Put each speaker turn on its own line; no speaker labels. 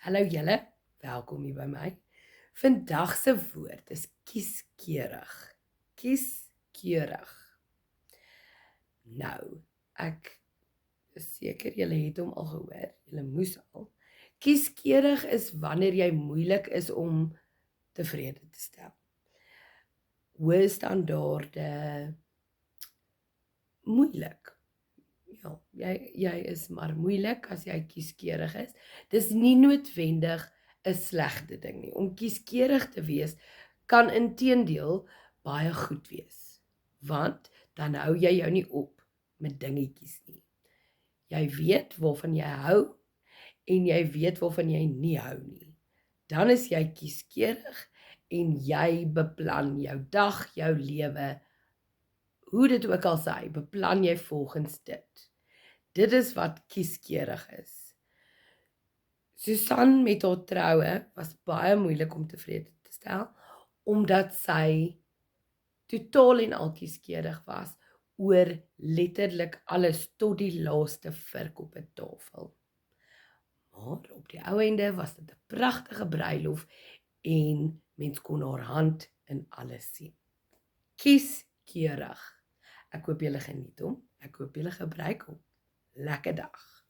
Hallo julle, welkom hier by my. Vandag se woord is kieskeurig. Kieskeurig. Nou, ek is seker julle het hom al gehoor, julle moes al. Kieskeurig is wanneer jy moeilik is om tevrede te stel. Hoë standaarde, moeilik. Ja, jy is maar moeilik as jy kieskeurig is. Dis nie noodwendig 'n slegte ding nie. Om kieskeurig te wees kan inteendeel baie goed wees. Want dan hou jy jou nie op met dingetjies nie. Jy weet waarvan jy hou en jy weet waarvan jy nie hou nie. Dan is jy kieskeurig en jy beplan jou dag, jou lewe, hoe dit ook al sy, beplan jy volgens dit. Dit is wat kieskeurig is. Susan met haar troue was baie moeilik om tevrede te stel, omdat sy totaal en al kieskeurig was oor letterlik alles tot die laaste vurk op 'n tafel. Maar op die ou einde was dit 'n pragtige bruilof en mens kon haar hand in alles sien. Kieskeurig. Ek hoop julle geniet hom. Ek hoop julle gebruik hom. Lekker dag.